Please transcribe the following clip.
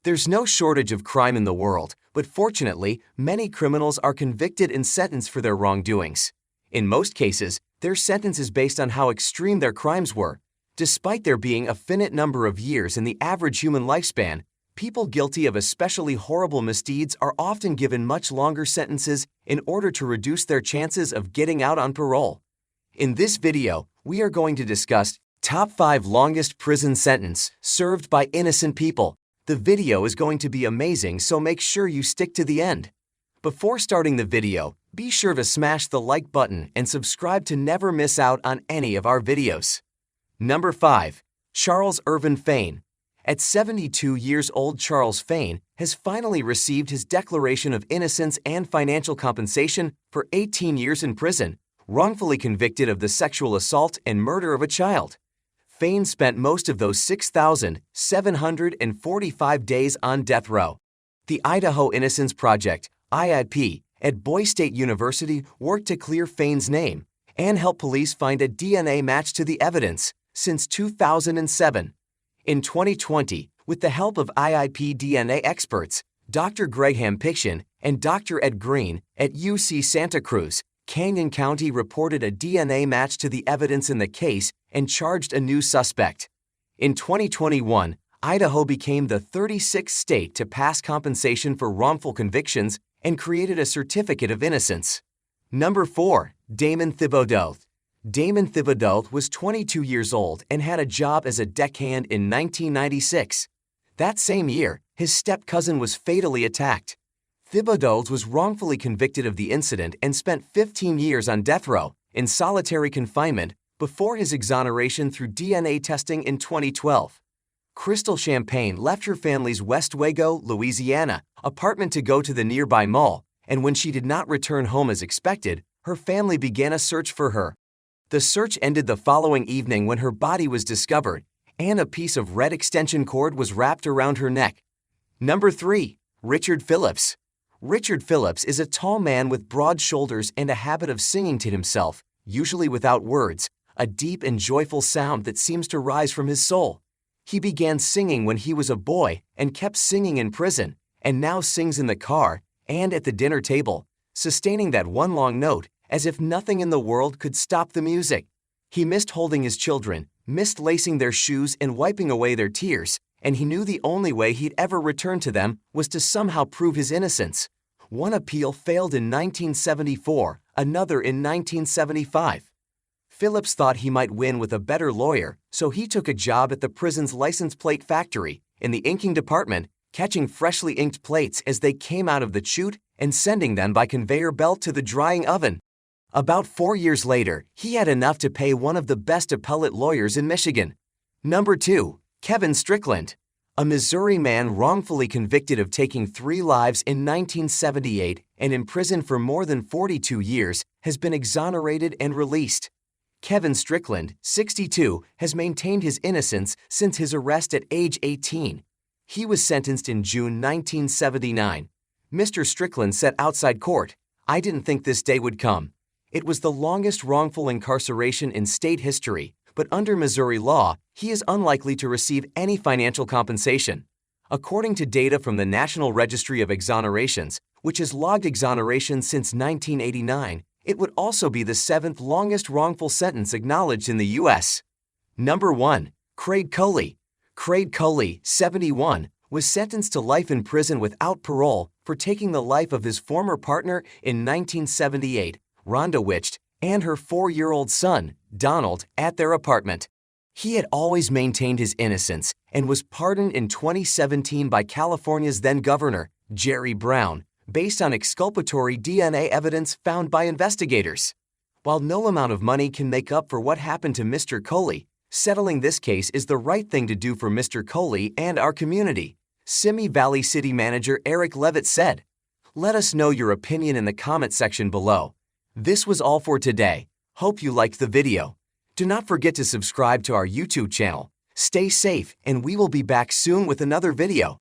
There's no shortage of crime in the world, but fortunately, many criminals are convicted and sentenced for their wrongdoings. In most cases, their sentence is based on how extreme their crimes were. Despite there being a finite number of years in the average human lifespan, people guilty of especially horrible misdeeds are often given much longer sentences in order to reduce their chances of getting out on parole. In this video, we are going to discuss Top 5 Longest Prison Sentence Served by Innocent People. The video is going to be amazing, so make sure you stick to the end. Before starting the video, be sure to smash the like button and subscribe to never miss out on any of our videos. Number 5. Charles Irvin FAIN. At 72 years old, Charles FAIN has finally received his declaration of innocence and financial compensation for 18 years in prison, wrongfully convicted of the sexual assault and murder of a child. FAIN spent most of those 6,745 days on death row. The Idaho Innocence Project, IIP, at Boise State University worked to clear FAIN's name and help police find a DNA match to the evidence since 2007. In 2020, with the help of IIP DNA experts, Dr. Graham Piction and Dr. Ed Green at UC Santa Cruz, Canyon County reported a DNA match to the evidence in the case and charged a new suspect. In 2021, Idaho became the 36th state to pass compensation for wrongful convictions and created a certificate of innocence. Number 4. Damon THIBODEAUX. Damon THIBODEAUX was 22 years old and had a job as a deckhand in 1996. That same year, his step-cousin was fatally attacked. THIBODEAUX was wrongfully convicted of the incident and spent 15 years on death row in solitary confinement before his exoneration through DNA testing in 2012. Crystal Champagne left her family's West Wago, Louisiana, apartment to go to the nearby mall, and when she did not return home as expected, her family began a search for her. The search ended the following evening when her body was discovered, and a piece of red extension cord was wrapped around her neck. Number 3. Richard PHILLIPS. Richard PHILLIPS is a tall man with broad shoulders and a habit of singing to himself, usually without words, a deep and joyful sound that seems to rise from his soul. He began singing when he was a boy and kept singing in prison, and now sings in the car and at the dinner table, sustaining that one long note as if nothing in the world could stop the music. He missed holding his children, missed lacing their shoes and wiping away their tears, and he knew the only way he'd ever return to them was to somehow prove his innocence. One appeal failed in 1974, another in 1975. Phillips thought he might win with a better lawyer, so he took a job at the prison's license plate factory in the inking department, catching freshly inked plates as they came out of the chute and sending them by conveyor belt to the drying oven. About 4 years later, he had enough to pay one of the best appellate lawyers in Michigan. Number 2. Kevin Strickland. A Missouri man wrongfully convicted of taking 3 lives in 1978 and imprisoned for more than 42 years has been exonerated and released. Kevin Strickland, 62, has maintained his innocence since his arrest at age 18. He was sentenced in June 1979. Mr. Strickland said outside court, "I didn't think this day would come. It was the longest wrongful incarceration in state history, but under Missouri law, he is unlikely to receive any financial compensation." According to data from the National Registry of Exonerations, which has logged exoneration since 1989, it would also be the 7th longest wrongful sentence acknowledged in the U.S. Number 1. Craig COLEY. Craig COLEY, 71, was sentenced to life in prison without parole for taking the life of his former partner in 1978, Rhonda Wicht, and her 4-year-old son, Donald, at their apartment. He had always maintained his innocence and was pardoned in 2017 by California's then-governor, Jerry Brown, based on exculpatory DNA evidence found by investigators. While no amount of money can make up for what happened to Mr. COLEY, settling this case is the right thing to do for Mr. COLEY and our community, Simi Valley City Manager Eric Levitt said. Let us know your opinion in the comment section below. This was all for today. Hope you liked the video. Do not forget to subscribe to our YouTube channel. Stay safe, and we will be back soon with another video.